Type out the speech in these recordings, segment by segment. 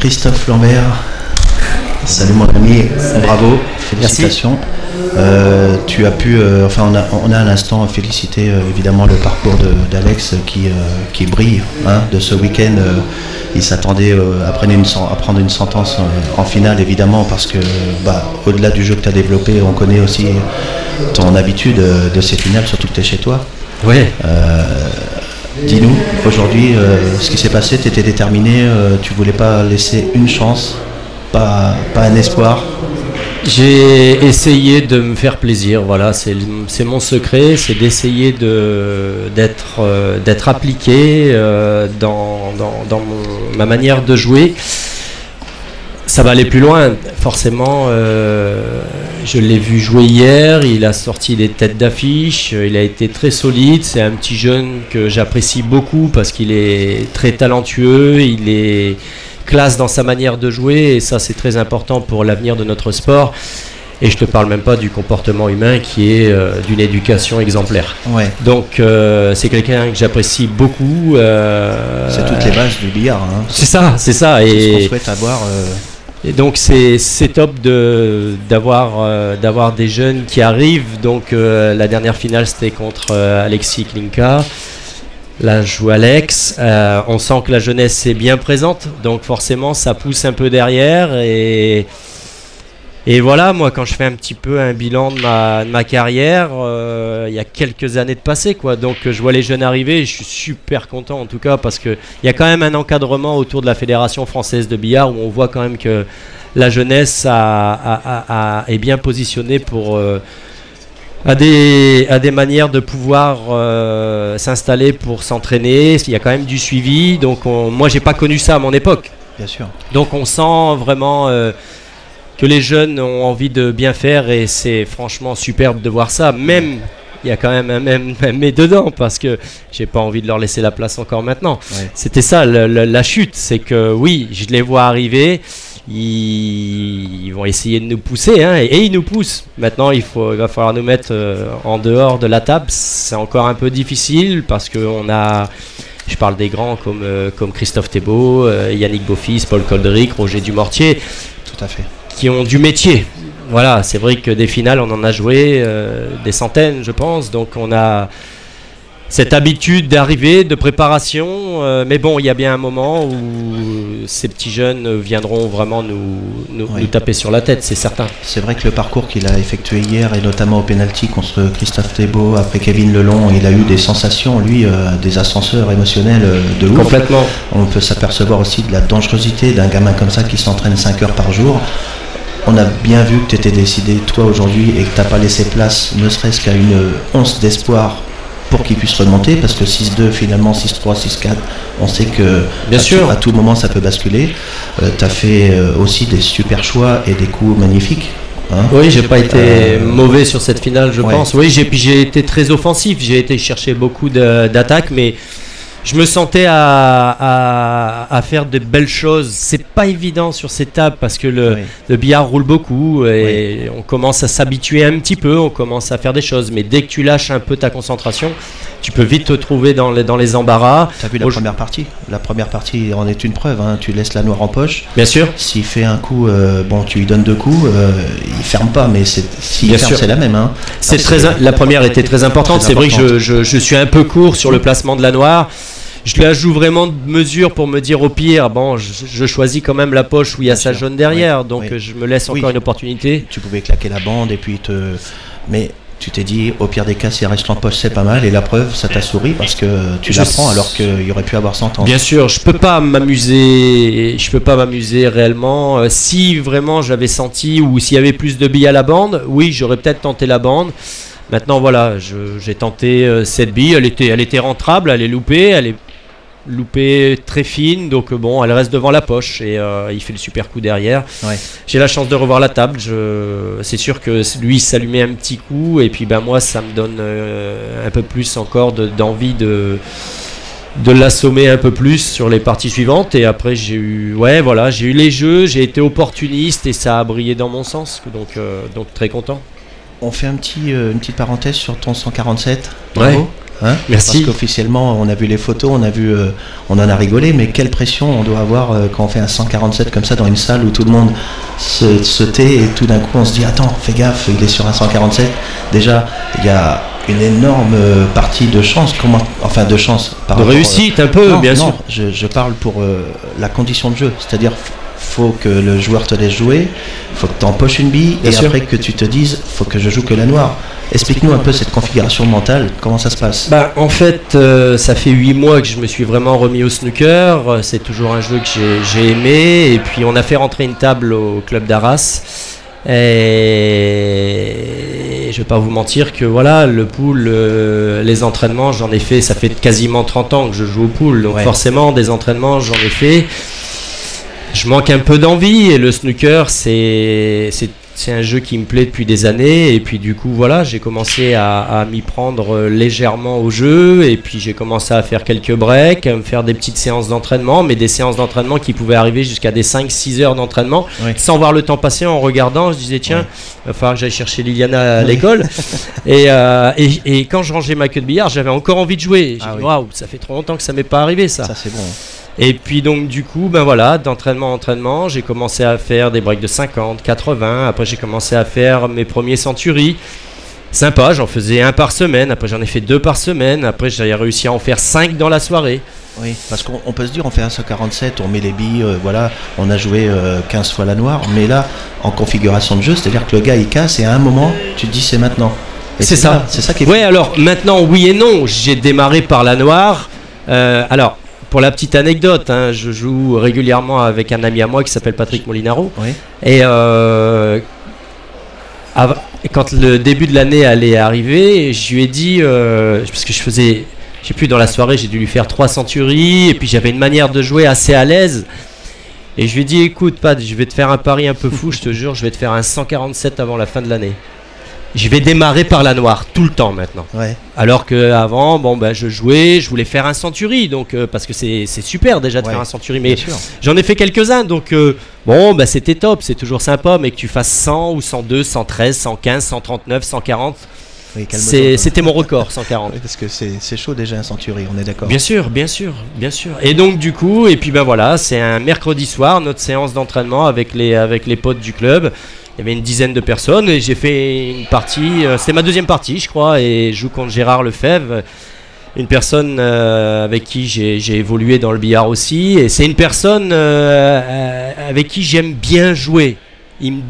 Christophe Lambert. Salut mon ami, bravo, félicitations. Tu as pu, on a à l'instant félicité évidemment le parcours d'Alex qui brille de ce week-end. Il s'attendait à prendre une sentence en finale évidemment parce que au-delà du jeu que tu as développé, on connaît aussi ton habitude de ces finales, surtout que tu es chez toi. Oui. Dis-nous, aujourd'hui, ce qui s'est passé, tu étais déterminé, tu voulais pas laisser une chance, pas un espoir. J'ai essayé de me faire plaisir, voilà, c'est mon secret, c'est d'essayer d'être appliqué dans ma manière de jouer. Ça va aller plus loin, forcément, je l'ai vu jouer hier, il a sorti des têtes d'affiche, il a été très solide, c'est un petit jeune que j'apprécie beaucoup parce qu'il est très talentueux, il est classe dans sa manière de jouer et ça c'est très important pour l'avenir de notre sport. Et je te parle même pas du comportement humain qui est d'une éducation exemplaire. Ouais. Donc c'est quelqu'un que j'apprécie beaucoup. C'est toutes les bases du billard. Hein. C'est ça. C'est ce qu'on souhaite avoir. Et donc c'est top d'avoir des jeunes qui arrivent. Donc la dernière finale c'était contre Alexis Klinka. Là je joue Alex. On sent que la jeunesse est bien présente. Donc forcément ça pousse un peu derrière. Et voilà, moi quand je fais un petit peu un bilan de ma carrière, il y a quelques années de passé quoi. Donc je vois les jeunes arriver et je suis super content en tout cas parce qu'il y a quand même un encadrement autour de la Fédération française de billard où on voit quand même que la jeunesse est bien positionnée pour à des manières de pouvoir s'installer pour s'entraîner. Il y a quand même du suivi. Donc moi j'ai pas connu ça à mon époque. Bien sûr. Donc on sent vraiment que les jeunes ont envie de bien faire et c'est franchement superbe de voir ça. Même, il y a quand même un même mais dedans parce que j'ai pas envie de leur laisser la place encore maintenant. Ouais. C'était ça la chute, c'est que oui, je les vois arriver, ils vont essayer de nous pousser et ils nous poussent. Maintenant, il va falloir nous mettre en dehors de la table. C'est encore un peu difficile parce qu'on a... Je parle des grands comme Christophe Thébault, Yannick Beaufils, Paul Colderic, Roger Dumortier. Tout à fait. Qui ont du métier. Voilà, c'est vrai que des finales, on en a joué des centaines, je pense. Donc on a cette habitude d'arriver, de préparation. Mais bon, il y a bien un moment où ces petits jeunes viendront vraiment nous taper sur la tête, c'est certain. C'est vrai que le parcours qu'il a effectué hier, et notamment au pénalty contre Christophe Thébault, après Kevin Lelon, il a eu des sensations, lui, des ascenseurs émotionnels de ouf. Complètement. On peut s'apercevoir aussi de la dangerosité d'un gamin comme ça qui s'entraîne 5 heures par jour. On a bien vu que tu étais décidé, toi, aujourd'hui, et que tu n'as pas laissé place, ne serait-ce qu'à une once d'espoir pour qu'il puisse remonter, parce que 6-2, finalement 6-3, 6-4, on sait que à tout moment ça peut basculer. Tu as fait aussi des super choix et des coups magnifiques. Hein. Oui, j'ai pas été mauvais sur cette finale, je pense. Oui, j'ai été très offensif, j'ai été chercher beaucoup d'attaques, mais je me sentais à faire de belles choses. C'est pas évident sur ces tables parce que le billard roule beaucoup et on commence à s'habituer un petit peu, on commence à faire des choses. Mais dès que tu lâches un peu ta concentration, tu peux vite te trouver dans les embarras. Tu as vu la première partie? La première partie en est une preuve. Hein. Tu laisses la noire en poche. Bien sûr. S'il fait un coup, tu lui donnes 2 coups, il ferme pas, mais s'il ferme, c'est la même. Hein. La première était très importante. C'est vrai que je suis un peu court sur le placement de la noire. Je la joue vraiment de mesure pour me dire au pire, bon, je choisis quand même la poche où il y a sa jaune derrière, donc je me laisse encore une opportunité. Tu pouvais claquer la bande et puis mais tu t'es dit, au pire des cas, si elle reste en poche, c'est pas mal, et la preuve, ça t'a souri parce que tu l'apprends alors qu'il y aurait pu avoir 100 ans. Bien sûr, je peux pas m'amuser réellement. Si vraiment j'avais senti ou s'il y avait plus de billes à la bande, oui, j'aurais peut-être tenté la bande. Maintenant, voilà, j'ai tenté cette bille, elle était rentrable, elle est loupée très fine, donc bon, elle reste devant la poche et il fait le super coup derrière. Ouais. J'ai la chance de revoir la table, c'est sûr que lui s'allumait un petit coup et puis moi ça me donne un peu plus encore d'envie de l'assommer un peu plus sur les parties suivantes et après j'ai eu les jeux, j'ai été opportuniste et ça a brillé dans mon sens, donc très content. On fait une petite parenthèse sur ton 147. Bravo. Hein. Merci. Parce qu'officiellement, on a vu les photos, on en a rigolé, mais quelle pression on doit avoir quand on fait un 147 comme ça dans une salle où tout le monde se tait et tout d'un coup on se dit attends, fais gaffe, il est sur un 147. Déjà, il y a une énorme partie de chance, de chance. De réussite un peu, bien sûr. Je parle pour la condition de jeu, c'est-à-dire faut que le joueur te laisse jouer, faut que tu empoches une bille et après que tu te dises faut que je joue que la noire. Explique-nous un peu cette configuration mentale, comment ça se passe? En fait, ça fait 8 mois que je me suis vraiment remis au snooker, c'est toujours un jeu que j'ai aimé, et puis on a fait rentrer une table au club d'Arras, et je vais pas vous mentir que voilà, le pool, les entraînements, j'en ai fait, ça fait quasiment 30 ans que je joue au pool, donc forcément des entraînements j'en ai fait. Je manque un peu d'envie et le snooker c'est un jeu qui me plaît depuis des années et puis du coup voilà, j'ai commencé à m'y prendre légèrement au jeu et puis j'ai commencé à faire quelques breaks, à me faire des petites séances d'entraînement, mais des séances d'entraînement qui pouvaient arriver jusqu'à des 5-6 heures d'entraînement sans voir le temps passer. En regardant je disais tiens, il va falloir que j'aille chercher Liliana à l'école et quand je rangeais ma queue de billard j'avais encore envie de jouer. J'ai dit waouh, ça fait trop longtemps que ça m'est pas arrivé ça. Ça c'est bon. Et puis donc du coup, voilà, d'entraînement en entraînement, j'ai commencé à faire des breaks de 50, 80, après j'ai commencé à faire mes premiers centuries. Sympa, j'en faisais 1 par semaine, après j'en ai fait 2 par semaine, après j'ai réussi à en faire 5 dans la soirée. Oui, parce qu'on peut se dire on fait un 147, on met les billes, voilà, on a joué 15 fois la noire, mais là, en configuration de jeu, c'est-à-dire que le gars il casse et à un moment, tu te dis c'est maintenant. C'est ça. C'est ça qui est ouais, alors maintenant, oui et non, j'ai démarré par la noire, alors... Pour la petite anecdote, hein, je joue régulièrement avec un ami à moi qui s'appelle Patrick Molinaro. Oui. Et quand le début de l'année allait arriver, je lui ai dit, parce que je sais plus, dans la soirée, j'ai dû lui faire 3 centuries, et puis j'avais une manière de jouer assez à l'aise. Et je lui ai dit, écoute, Pat, je vais te faire un pari un peu fou, je te jure, je vais te faire un 147 avant la fin de l'année. Je vais démarrer par la noire tout le temps maintenant. Ouais. Alors qu'avant, je jouais, je voulais faire un century, donc parce que c'est super déjà de faire un century, mais j'en ai fait quelques-uns, donc c'était top, c'est toujours sympa, mais que tu fasses 100 ou 102, 113, 115, 139, 140, c'était mon record, 140. Oui, parce que c'est chaud déjà un century, on est d'accord. Bien sûr. Et donc du coup, et puis voilà, c'est un mercredi soir, notre séance d'entraînement avec les potes du club. Il y avait une dizaine de personnes et j'ai fait une partie, c'était ma deuxième partie je crois, et je joue contre Gérard Lefebvre, une personne avec qui j'ai évolué dans le billard aussi, et c'est une personne avec qui j'aime bien jouer. Il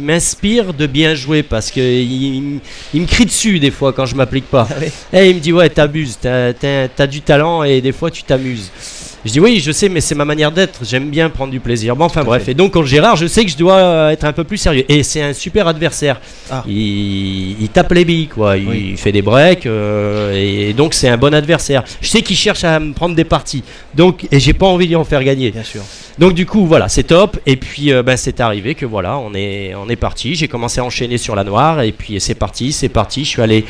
m'inspire de bien jouer parce qu'il me crie dessus des fois quand je m'applique pas. Et il me dit ouais, t'abuses, t'as du talent et des fois tu t'amuses. Je dis oui, je sais, mais c'est ma manière d'être. J'aime bien prendre du plaisir. Bon, enfin bref. Et donc contre Gérard, je sais que je dois être un peu plus sérieux. Et c'est un super adversaire. Il tape les billes, quoi. Il fait des breaks. Et donc c'est un bon adversaire. Je sais qu'il cherche à me prendre des parties. Donc et j'ai pas envie de lui en faire gagner. Bien sûr. Donc du coup voilà, c'est top. Et puis c'est arrivé que voilà, on est parti. J'ai commencé à enchaîner sur la noire. Et puis c'est parti. Je suis allé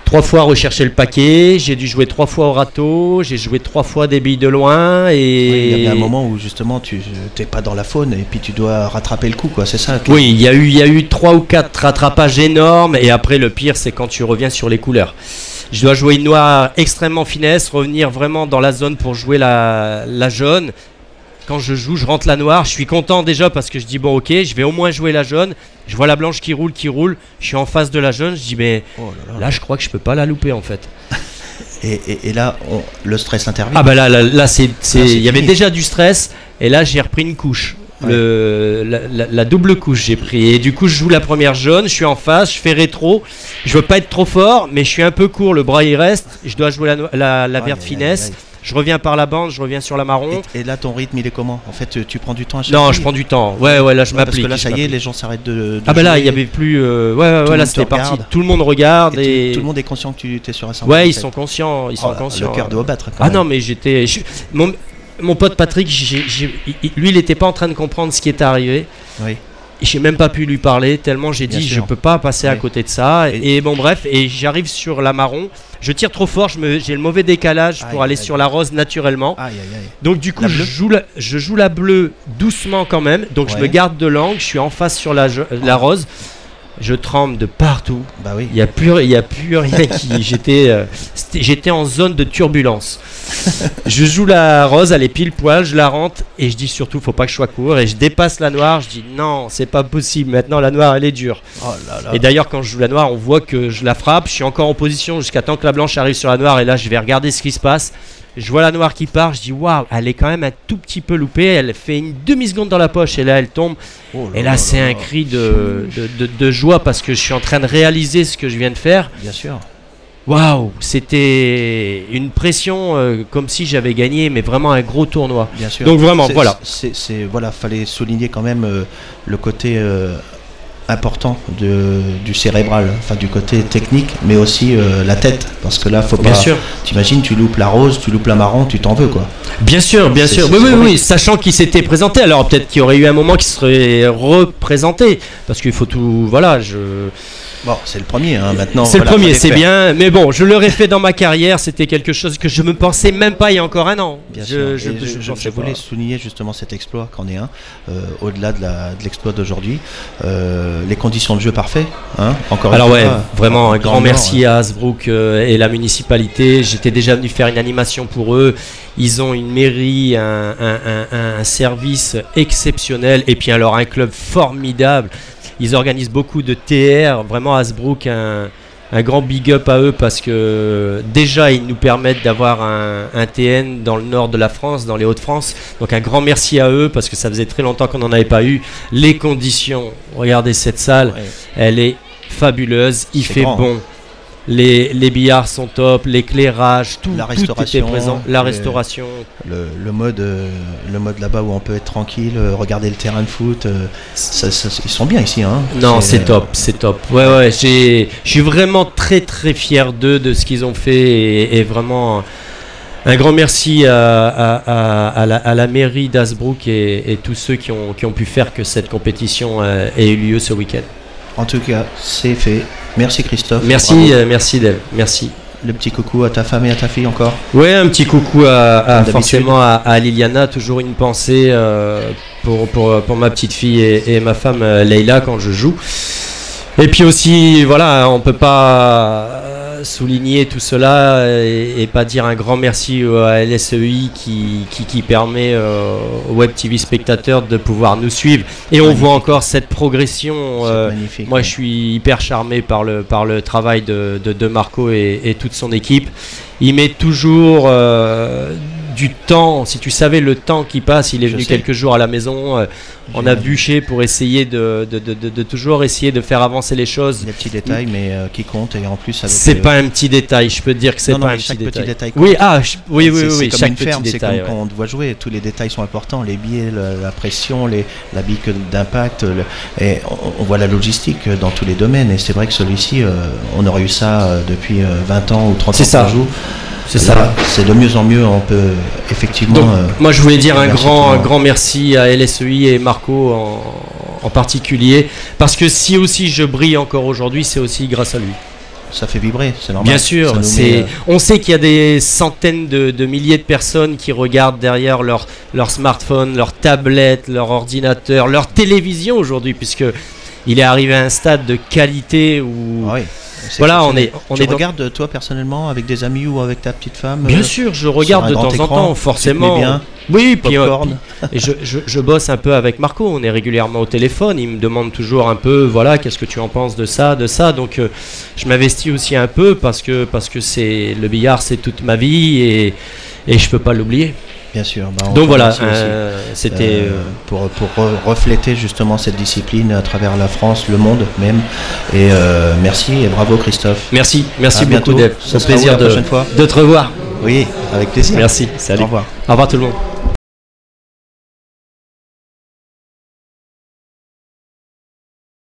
3 fois rechercher le paquet, j'ai dû jouer 3 fois au râteau, j'ai joué 3 fois des billes de loin et... il y a un moment où justement tu n'es pas dans la faune et puis tu dois rattraper le coup, quoi, c'est ça Oui, il y a eu 3 ou 4 rattrapages énormes et après le pire c'est quand tu reviens sur les couleurs. Je dois jouer une noire extrêmement finesse, revenir vraiment dans la zone pour jouer la jaune. Quand je joue, je rentre la noire, je suis content déjà parce que je dis bon ok, je vais au moins jouer la jaune. Je vois la blanche qui roule, je suis en face de la jaune, je dis mais là je crois que je peux pas la louper en fait. Et là, le stress intervient. Ah bah là il y avait déjà du stress et là j'ai repris une couche. La double couche j'ai pris et du coup je joue la première jaune, je suis en face, je fais rétro, je veux pas être trop fort mais je suis un peu court, le bras il reste, je dois jouer la verte finesse. Je reviens par la bande, je reviens sur la marron. Et là, ton rythme, il est comment? En fait, tu prends du temps à chaque Non, je prends du temps. Ouais, là, je m'applique. Parce que là, ça y est, les gens s'arrêtent de ah, bah là, il n'y avait plus. Là, c'était parti. Tout le monde regarde. Et tout le monde est conscient que tu es sur un centre. Ouais, ils sont conscients. Le cœur doit battre. Non, mais j'étais. Mon pote Patrick, lui, il n'était pas en train de comprendre ce qui était arrivé. Oui. J'ai même pas pu lui parler tellement j'ai dit je peux pas passer à côté de ça et bon bref, et j'arrive sur la marron, je tire trop fort, j'ai le mauvais décalage pour aller sur la rose naturellement. Donc du coup je joue la bleue doucement quand même, donc je me garde de l'angle, je suis en face sur la rose. Je tremble de partout. Bah oui. Il y a plus rien qui. J'étais en zone de turbulence. Je joue la rose, elle est pile poil, je la rentre et je dis surtout faut pas que je sois court et je dépasse la noire. Je dis non, c'est pas possible. Maintenant la noire elle est dure. Oh là là. Et d'ailleurs quand je joue la noire, on voit que je la frappe. Je suis encore en position jusqu'à temps que la blanche arrive sur la noire et là je vais regarder ce qui se passe. Je vois la noire qui part, je dis waouh, elle est quand même un tout petit peu loupée, elle fait une demi-seconde dans la poche et là elle tombe. Oh et là c'est un cri de joie parce que je suis en train de réaliser ce que je viens de faire. Bien sûr. Waouh, c'était une pression comme si j'avais gagné, mais vraiment un gros tournoi. Bien sûr. Donc vraiment, voilà. Voilà, fallait souligner quand même le côté important du cérébral, enfin du côté technique, mais aussi la tête, parce que là, faut pas. Bien sûr. T'imagines, tu loupes la rose, tu loupes la marron, tu t'en veux quoi. Bien sûr, bien sûr. Oui, sachant qu'il s'était présenté, alors peut-être qu'il y aurait eu un moment qui serait représenté, parce qu'il faut tout. Voilà, Bon, c'est le premier, hein, maintenant. C'est voilà, le premier, c'est bien. Mais bon, je l'aurais fait dans ma carrière. C'était quelque chose que je me pensais même pas il y a encore un an. Bien sûr. Je voulais souligner justement cet exploit qu'en est un, au-delà de l'exploit d'aujourd'hui. Les conditions de jeu parfaites. Hein, encore alors une fois, ouais, vraiment un grand merci à Hasbrook et la municipalité. J'étais déjà venu faire une animation pour eux. Ils ont une mairie, un service exceptionnel. Et puis alors un club formidable. Ils organisent beaucoup de TR, vraiment Hasbrook, un grand big up à eux parce que déjà ils nous permettent d'avoir un TN dans le nord de la France, dans les Hauts-de-France. Donc un grand merci à eux parce que ça faisait très longtemps qu'on n'en avait pas eu. Les conditions, regardez cette salle, ouais. Elle est fabuleuse, il fait grand. Bon. Les billards sont top, l'éclairage, tout était présent. La restauration. Le mode là-bas où on peut être tranquille, regarder le terrain de foot, ils sont bien ici. Hein. Non, c'est top, c'est top. Ouais, je suis vraiment très très fier d'eux, de ce qu'ils ont fait et vraiment un grand merci à la mairie d'Hasbrook et tous ceux qui ont pu faire que cette compétition ait eu lieu ce week-end. En tout cas, c'est fait. Merci Christophe. Merci, merci Dave. Merci. Le petit coucou à ta femme et à ta fille encore. Oui, un petit coucou forcément à Liliana. Toujours une pensée pour ma petite fille et ma femme Leïla quand je joue. Et puis aussi, voilà, on peut pas souligner tout cela et pas dire un grand merci à LSEI qui permet aux Web TV spectateurs de pouvoir nous suivre et on voit encore cette progression. Magnifique, moi je suis hyper charmé par le travail de Marco et toute son équipe. Il met toujours du temps, si tu savais le temps qui passe, il est venu quelques jours à la maison, on a bûché pour essayer de toujours essayer de faire avancer les choses. Des petits détails mais qui comptent et en plus avec c'est pas un petit détail, je peux te dire que c'est pas un petit détail. Oui, oui, c'est comme chaque une ferme, c'est comme quand on doit jouer, tous les détails sont importants, les billets, la pression, la bique d'impact, et on voit la logistique dans tous les domaines et c'est vrai que celui-ci, on aurait eu ça depuis 20 ans ou 30 ans par jour. C'est ça. C'est de mieux en mieux, on peut effectivement. Donc, moi, je voulais dire un grand merci à LSEI et Marco en particulier, parce que si aussi je brille encore aujourd'hui, c'est aussi grâce à lui. Ça fait vibrer, c'est normal. Bien sûr, on sait qu'il y a des centaines de milliers de personnes qui regardent derrière leur smartphone, leur tablette, leur ordinateur, leur télévision aujourd'hui, puisque il est arrivé à un stade de qualité où. Oui. Voilà, tu regardes toi personnellement avec des amis ou avec ta petite femme? Bien sûr, je regarde de temps en temps, forcément. Bien. Oui, puis et je bosse un peu avec Marco, on est régulièrement au téléphone, il me demande toujours un peu, voilà, qu'est-ce que tu en penses de ça, donc je m'investis aussi un peu parce que c'est le billard, c'est toute ma vie et je peux pas l'oublier. Bien sûr. Donc voilà, c'était pour refléter justement cette discipline à travers la France, le monde même. Et merci et bravo Christophe. Merci beaucoup Dave. C'est un plaisir de te revoir. Oui, avec plaisir. Merci. Salut. Au revoir. Au revoir tout le monde.